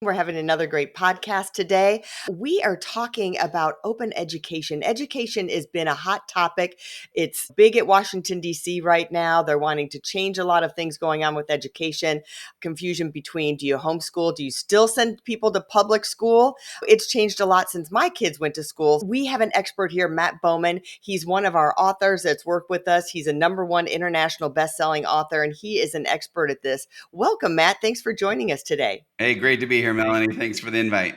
We're having another great podcast today. We are talking about open education. Education has been a hot topic. It's big at Washington, D.C. right now. They're wanting to change a lot of things going on with education. Confusion between, do you homeschool? Do you still send people to public school? It's changed a lot since my kids went to school. We have an expert here, Matt Bowman. He's one of our authors that's worked with us. He's a #1 international best-selling author, and he is an expert at this. Welcome, Matt. Thanks for joining us today. Hey, great to be here, Melanie. Thanks for the invite.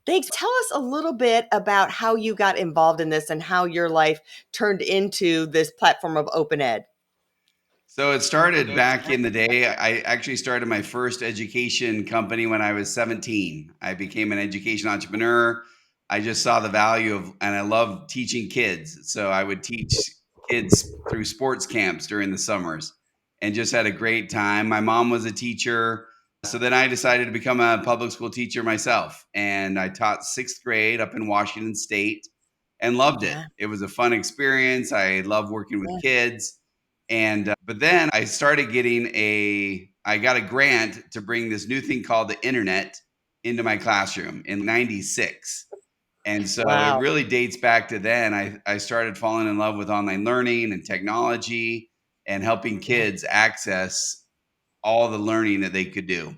Thanks. Tell us a little bit about how you got involved in this and how your life turned into this platform of open ed. So it started back in the day. I actually started my first education company when I was 17. I became an education entrepreneur. I just saw the value of, and I love teaching kids. So I would teach kids through sports camps during the summers and just had a great time. My mom was a teacher. So then I decided to become a public school teacher myself. And I taught sixth grade up in Washington State and loved it. Yeah, It was a fun experience. I love working with yeah, kids. And but then I started I got a grant to bring this new thing called the internet into my classroom in 96. And so it wow. really dates back to then. I started falling in love with online learning and technology and helping Yeah. kids access all the learning that they could do.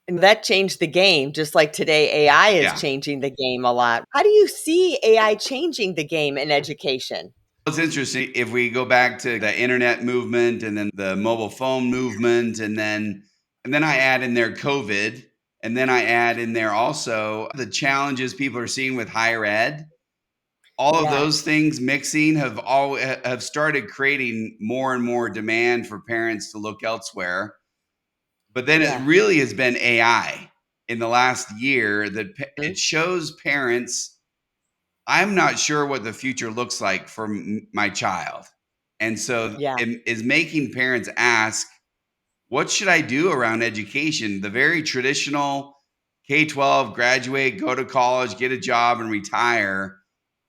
And that changed the game, just like today AI is Yeah. changing the game a lot. How do you see AI changing the game in education? It's interesting if we go back to the internet movement and then the mobile phone movement and then I add in there COVID, and then I add in there also the challenges people are seeing with higher ed. All of Yeah, those things mixing have started creating more and more demand for parents to look elsewhere. But then it yeah. really has been AI in the last year that Mhm. it shows parents, I'm not sure what the future looks like for my child. And so Yeah. it is making parents ask, what should I do around education? The very traditional K-12, graduate, go to college, get a job, and retire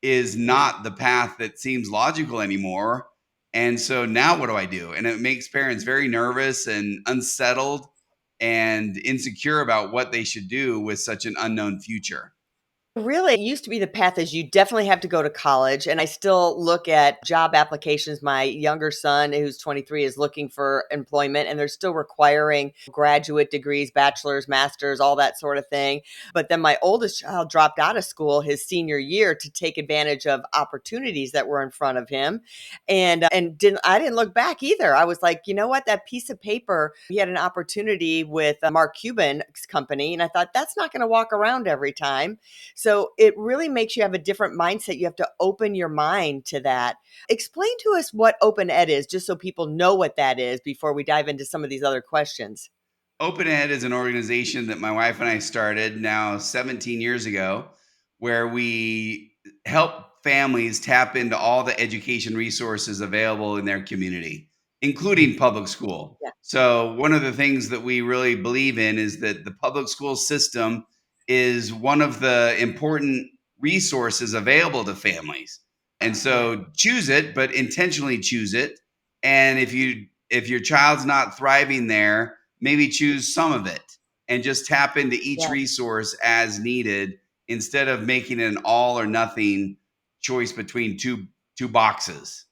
is Yeah. not the path that seems logical anymore. And so now what do I do? And it makes parents very nervous and unsettled and insecure about what they should do with such an unknown future. Really, it used to be the path is you definitely have to go to college, and I still look at job applications. My younger son, who's 23, is looking for employment, and they're still requiring graduate degrees, bachelor's, master's, all that sort of thing. But then my oldest child dropped out of school his senior year to take advantage of opportunities that were in front of him, and I didn't look back either. I was like, you know what, that piece of paper. He had an opportunity with Mark Cuban's company, and I thought that's not going to walk around every time. So it really makes you have a different mindset. You have to open your mind to that. Explain to us what open ed is, just so people know what that is before we dive into some of these other questions. Open Ed is an organization that my wife and I started now 17 years ago, where we help families tap into all the education resources available in their community, including public school. Yeah. So, one of the things that we really believe in is that the public school system is one of the important resources available to families. And Yeah. so, choose it, but intentionally choose it. And if your child's not thriving there, maybe choose some of it and just tap into each Yeah. resource as needed instead of making an all or nothing choice between two boxes.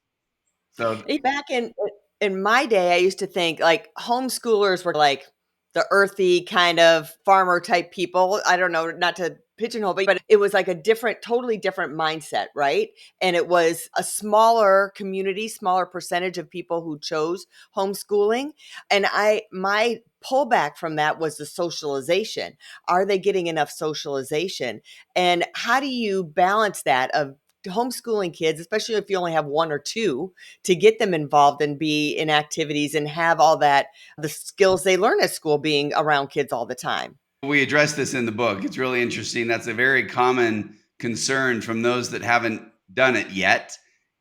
So Back in my day, I used to think like homeschoolers were like the earthy kind of farmer type people. I don't know, not to pigeonhole, but it was like a different, totally different mindset, right? And it was a smaller community, smaller percentage of people who chose homeschooling. And my pullback from that was the socialization. Are they getting enough socialization? And how do you balance that of homeschooling kids, especially if you only have one or two, to get them involved and be in activities and have all that, the skills they learn at school being around kids all the time. we address this in the book. It's really interesting. That's a very common concern from those that haven't done it yet.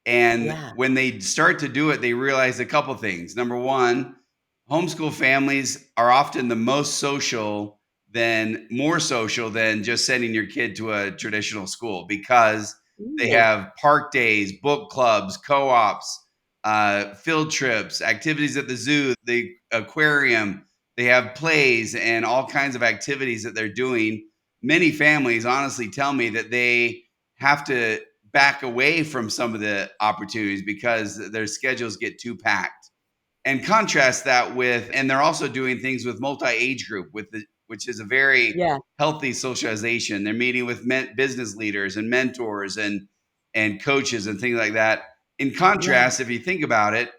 And Yeah. when they start to do it, they realize a couple things. Number one, homeschool families are often the most social, than more social than just sending your kid to a traditional school, because they Ooh. have park days, book clubs, co-ops, field trips, activities at the zoo, the aquarium. They have plays and all kinds of activities that they're doing. Many families honestly tell me that they have to back away from some of the opportunities because their schedules get too packed. And contrast that with, and they're also doing things with multi-age group, which is a very Yeah. healthy socialization. They're meeting with business leaders and mentors and coaches and things like that. In Yeah. contrast, if you think about it,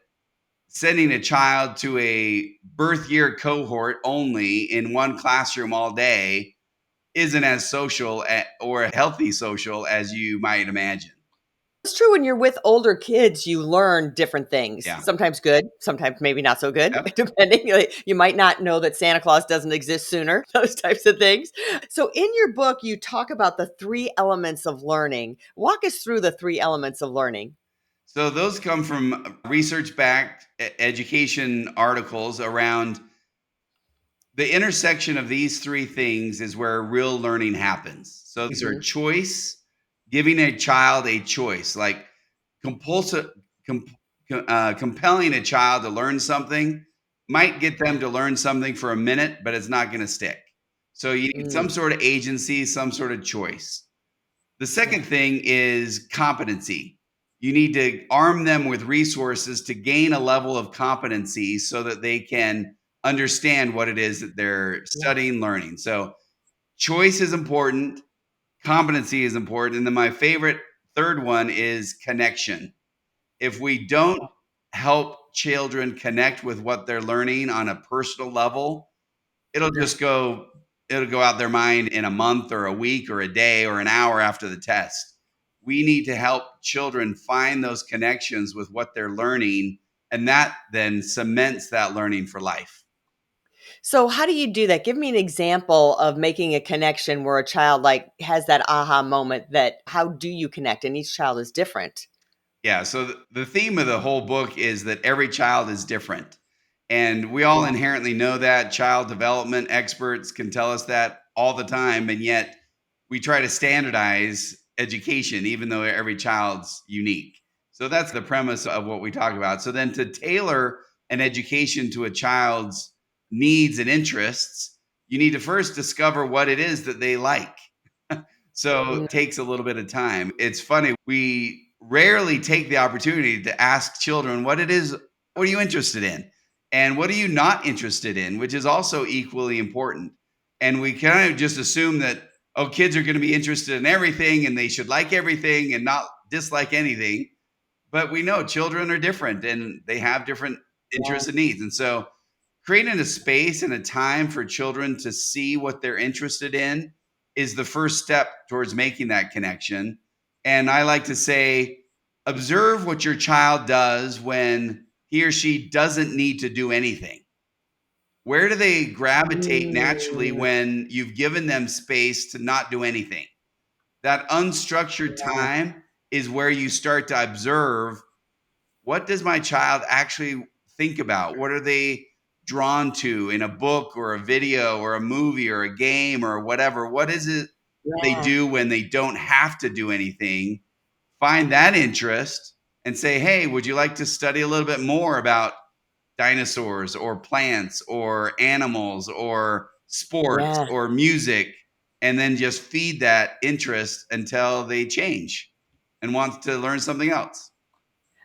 sending a child to a birth year cohort only in one classroom all day isn't as social or a healthy social as you might imagine. It's true when you're with older kids, you learn different things. Yeah. Sometimes good, sometimes maybe not so good, Yep. depending. Like, you might not know that Santa Claus doesn't exist sooner, those types of things. So, in your book, you talk about the three elements of learning. Walk us through the three elements of learning. So those come from research backed education articles around the intersection of these three things is where real learning happens. So these are Mhm. choice, giving a child a choice, like compulsive, com, compelling a child to learn something might get them to learn something for a minute, but it's not going to stick. So you need some Mm, sort of agency, some sort of choice. The second yeah. thing is competency. You need to arm them with resources to gain a level of competency so that they can understand what it is that they're Yeah. studying, learning. So, choice is important, competency is important. And then my favorite third one is connection. If we don't help children connect with what they're learning on a personal level, it'll Yeah. just go it'll go out their mind in a month or a week or a day or an hour after the test. We need to help children find those connections with what they're learning, and that then cements that learning for life. So, how do you do that? Give me an example of making a connection where a child like has that aha moment. That how do you connect? And each child is different. Yeah, so the theme of the whole book is that every child is different. And we all Yeah. inherently know that. Child development experts can tell us that all the time. And yet we try to standardize education, even though every child's unique. So that's the premise of what we talk about. So then to tailor an education to a child's needs and interests, you need to first discover what it is that they like. So Mm, it takes a little bit of time. It's funny, we rarely take the opportunity to ask children what are you interested in? And what are you not interested in, which is also equally important. And we kind of just assume that, oh, kids are going to be interested in everything and they should like everything and not dislike anything. But we know children are different and they have different yeah. interests and needs. And so creating a space and a time for children to see what they're interested in is the first step towards making that connection. And I like to say, observe what your child does when he or she doesn't need to do anything. Where do they gravitate naturally Mm, when you've given them space to not do anything? That unstructured yeah. time is where you start to observe, what does my child actually think about? What are they drawn to in a book or a video or a movie or a game or whatever? What is it they Yeah. do when they don't have to do anything? Find that interest and say, hey, would you like to study a little bit more about dinosaurs or plants or animals or sports Yeah. or music? And then just feed that interest until they change and want to learn something else.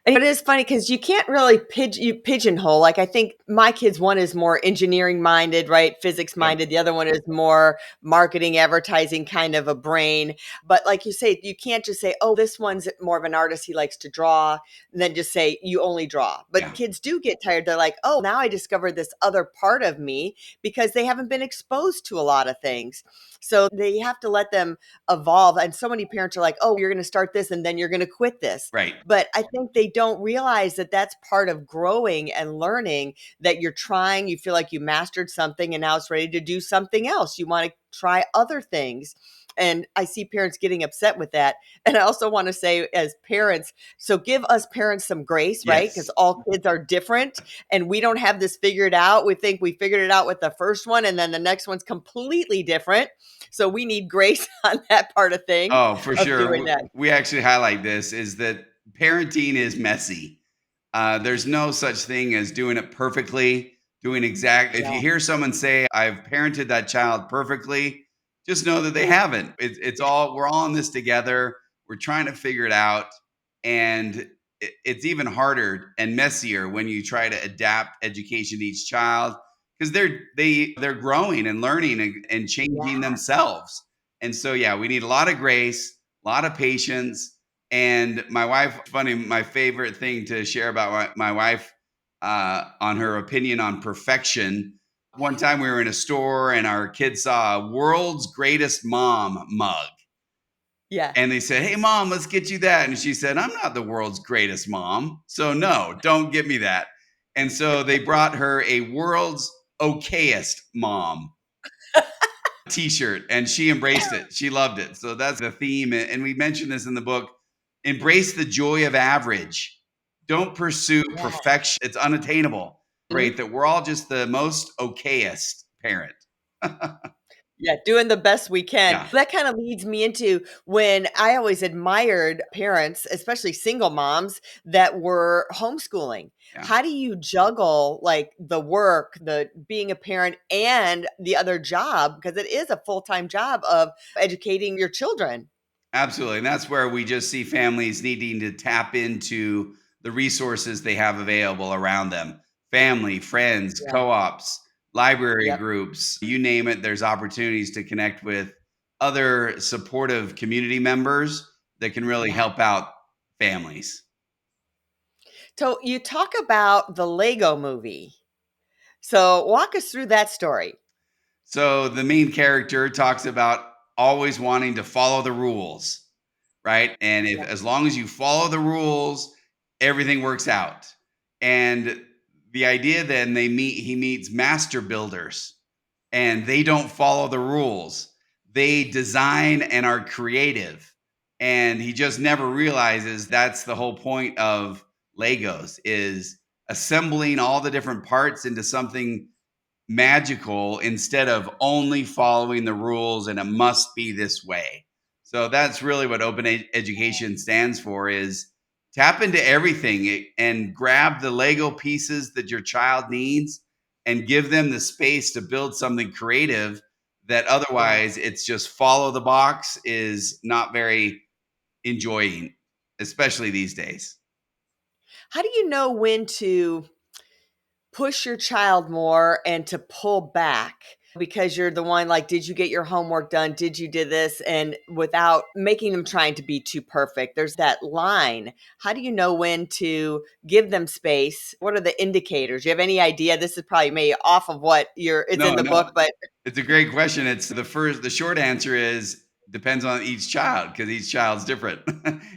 And it is funny because you can't really pigeonhole. Like, I think my kids, one is more engineering minded, right? Physics Yep. minded. The other one is more marketing, advertising kind of a brain. But like you say, you can't just say, oh, this one's more of an artist. He likes to draw. And then just say, you only draw. But Yeah. kids do get tired. They're like, oh, now I discovered this other part of me because they haven't been exposed to a lot of things. So they have to let them evolve. And so many parents are like, oh, you're going to start this and then you're going to quit this, Right. but I think they don't realize that that's part of growing and learning, that you're trying, you feel like you mastered something and now it's ready to do something else. You want to try other things. And I see parents getting upset with that. And I also want to say, as parents, so give us parents some grace, right? Because Yes. all kids are different and we don't have this figured out. We think we figured it out with the first one and then the next one's completely different. So we need grace on that part of thing, Oh, for of sure. doing that. We actually highlight this is that parenting is messy. There's no such thing as doing it perfectly, doing exact if you Yeah. hear someone say, "I've parented that child perfectly," just know that they haven't. It's all we're all in this together. We're trying to figure it out, and it's even harder and messier when you try to adapt education to each child because they're growing and learning and changing Yeah. themselves. And so, yeah, we need a lot of grace, a lot of patience. And my wife, funny, my favorite thing to share about my wife on her opinion on perfection. One time we were in a store and our kids saw a world's greatest mom mug. Yeah. And they said, "Hey, mom, let's get you that." And she said, "I'm not the world's greatest mom. So, no, don't get me that." And so they brought her a world's okayest mom t-shirt and she embraced it. She loved it. So that's the theme. And we mentioned this in the book. Embrace the joy of average. Don't pursue Yeah. perfection. It's unattainable. Mhm. Great that we're all just the most okayest parent. Yeah, doing the best we can. Yeah. That kinda leads me into when I always admired parents, especially single moms, that were homeschooling. Yeah. How do you juggle, like, the work, the being a parent, and the other job? Because it is a full-time job of educating your children. Absolutely. And that's where we just see families needing to tap into the resources they have available around them. Family, friends, Yeah. co-ops, library Yep. groups, you name it, there's opportunities to connect with other supportive community members that can really Yeah. help out families. So, you talk about the Lego Movie. So, walk us through that story. So the main character talks about always wanting to follow the rules, right? And if Yeah. as long as you follow the rules, everything works out. And the idea then he meets master builders and they don't follow the rules. They design and are creative. And he just never realizes that's the whole point of Legos is assembling all the different parts into something magical instead of only following the rules and it must be this way. So that's really what education stands for is tap into everything and grab the Lego pieces that your child needs and give them the space to build something creative that Yeah. otherwise it's just follow the box is not very enjoying, especially these days. How do you know when to push your child more and to pull back because you're the one like, did you get your homework done, did you did this, and without making them trying to be too perfect, there's that line. How do you know when to give them space? What are the indicators? You have any idea? This is probably maybe off of what you're it's No, in the book, no. but It's a great question. It's the short answer is depends on each child because each child's different.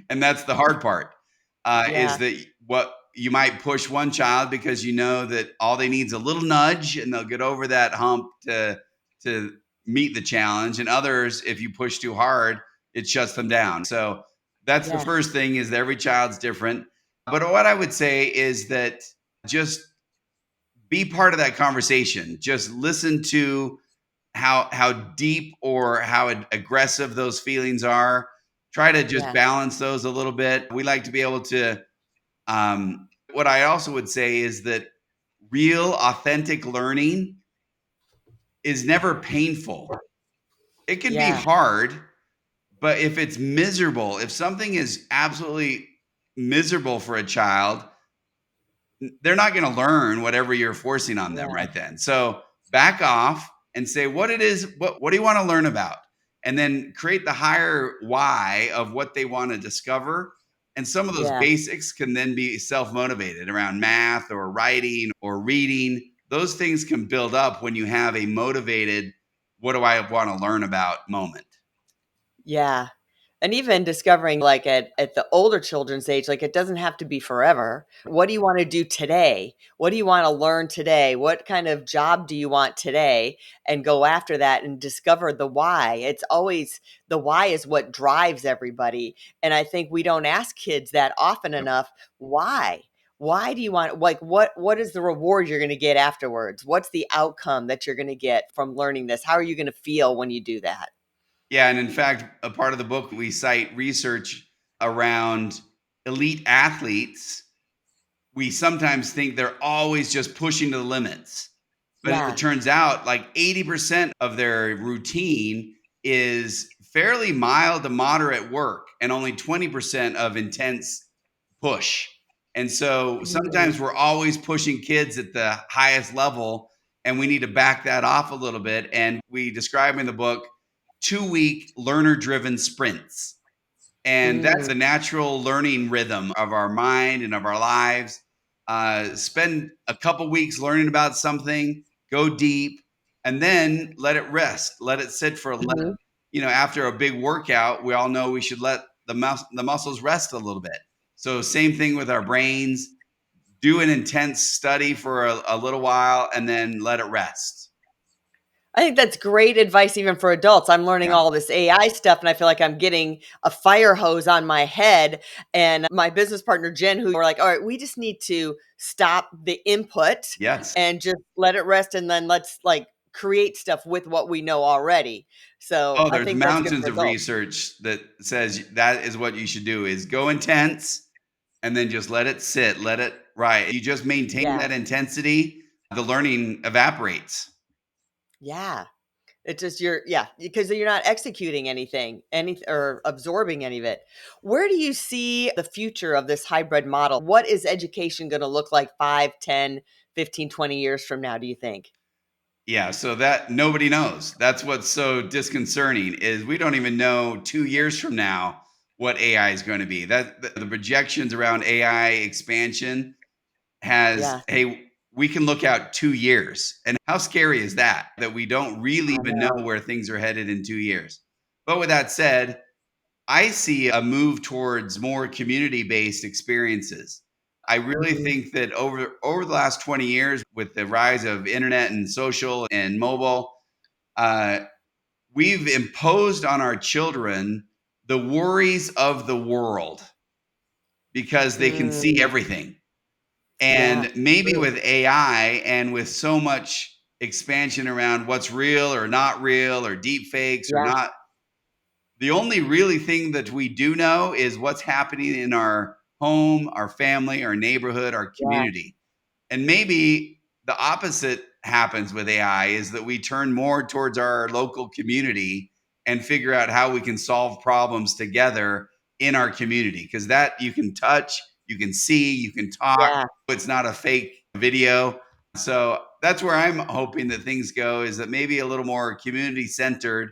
And that's the hard part. Is yeah. that what you might push one child because you know that all they need is a little nudge and they'll get over that hump to meet the challenge. And others, if you push too hard, it shuts them down. So that's the Yeah. first thing is that every child's different. But what I would say is that just be part of that conversation. Just listen to how deep or how aggressive those feelings are. Try to just Yeah. balance those a little bit. We like to be able to. What I also would say is that real, authentic learning is never painful. It can be Yeah. hard, but if it's miserable, if something is absolutely miserable for a child, they're not going to learn whatever you're forcing on them Yeah. right then. So back off and say what it is, what do you want to learn about? And then create the higher why of what they want to discover. And some of those Yeah. basics can then be self motivated around math or writing or reading. Those things can build up when you have a motivated, what do I want to learn about moment. Yeah. And even discovering, like, at the older children's age, like, it doesn't have to be forever. What do you wanna do today? What do you wanna learn today? What kind of job do you want today? And go after that and discover the why. It's always the why is what drives everybody, and I think we don't ask kids that often Yep. enough, "Why? Why do you want" like, what is the reward you're gonna get afterwards? What's the outcome that you're gonna get from learning this? How are you gonna feel when you do that? Yeah, and in fact, a part of the book we cite research around elite athletes. We sometimes think they're always just pushing to the limits. But it Yeah. turns out like 80% of their routine is fairly mild to moderate work and only 20% of intense push. And so Mm. sometimes we're always pushing kids at the highest level, and we need to back that off a little bit. And we describe in the book 2 week learner driven sprints. And that's Mm. the natural learning rhythm of our mind and of our lives. Spend a couple weeks learning about something, go deep, and then let it rest. Let it sit for Mhm. after a big workout, we all know we should let the muscles rest a little bit. So same thing with our brains. Do an intense study for a little while and then let it rest. I think that's great advice even for adults. I'm learning Yeah. all this AI stuff, and I feel like I'm getting a fire hose on my head. And my business partner, Jen, who we're like, all right, we just need to stop the input Yes. and just let it rest. And then let's like create stuff with what we know already. So Oh, I there's think that's good mountains for of adults. research that says that is what you should do is go intense and then just let it sit, let it ride. You just maintain Yeah. that intensity, the learning evaporates. Yeah. It's just yeah, because you're not executing anything, or absorbing any of it. Where do you see the future of this hybrid model? What is education going to look like 5, 10, 15, 20 years from now, do you think? Yeah, so that nobody knows. That's what's so disconcerting is we don't even know 2 years from now what AI is going to be. That the projections around AI expansion has, Yeah, hey, we can look out 2 years. And how scary is that? That we don't really I even know know. where things are headed in 2 years. But with that said, I see a move towards more community-based experiences. I really Mm, think that over the last 20 years, with the rise of internet and social and mobile, uh, we've imposed on our children the worries of the world because they can see mm, everything. yeah, And maybe true. with AI and with so much expansion around what's real or not real or deep fakes or Yeah, not, the only really thing that we do know is what's happening in our home, our family, our neighborhood, our yeah, community. And maybe the opposite happens with AI is that we turn more towards our local community and figure out how we can solve problems together in our community because that you can touch, you can see, you can talk. yeah. It's not a fake video. So that's where I'm hoping that things go is that maybe a little more community centered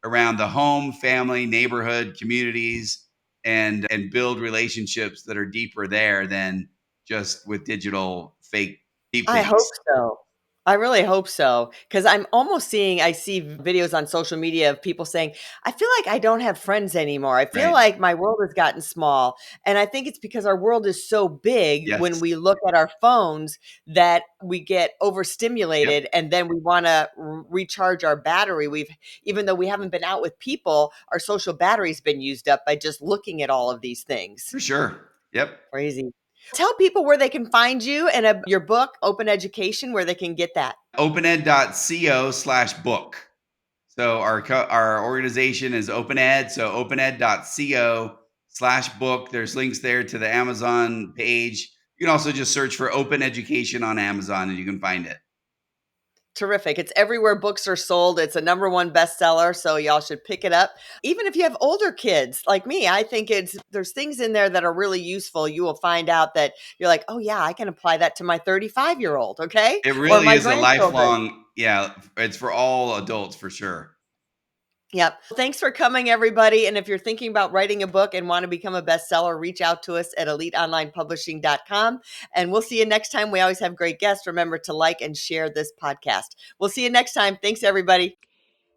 around the home, family, neighborhood, communities and build relationships that are deeper there than just with digital fake deep I hope fakes. so. I really hope so, because I see videos on social media of people saying, "I feel like I don't have friends anymore. I feel Right. like my world has gotten small." And I think it's because our world is so big when Yes. we look at our phones that we get Yep. overstimulated and then we wanna recharge our battery. Even though we haven't been out with people, our social battery's been used up by just looking at all of these things. For sure. Yep. Crazy. Tell people where they can find you and, your book, Open Education, where they can get that. Opened.co/book. So our organization is OpenEd. So opened.co/book. There's links there to the Amazon page. You can also just search for Open Education on Amazon and you can find it. Terrific. It's everywhere books are sold. It's a number one bestseller, so y'all should pick it up. Even if you have older kids like me, I think there's things in there that are really useful. You will find out that you're like, "Oh yeah, I can apply that to my 35-year-old, okay? It Or really my is a grandchildren." lifelong, yeah, it's for all adults for sure. Yep. Thanks for coming, everybody. And if you're thinking about writing a book and want to become a bestseller, reach out to us at eliteonlinepublishing.com. And we'll see you next time. We always have great guests. Remember to like and share this podcast. We'll see you next time. Thanks, everybody.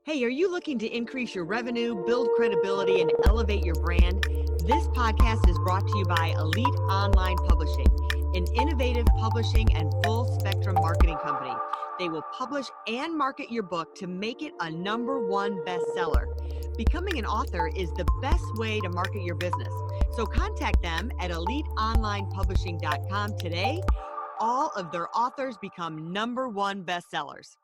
Hey, are you looking to increase your revenue, build credibility, and elevate your brand? This podcast is brought to you by Elite Online Publishing, an innovative publishing and full spectrum marketing company. They will publish and market your book to make it a number one bestseller. Becoming an author is the best way to market your business. So contact them at eliteonlinepublishing.com today. All of their authors become number one bestsellers.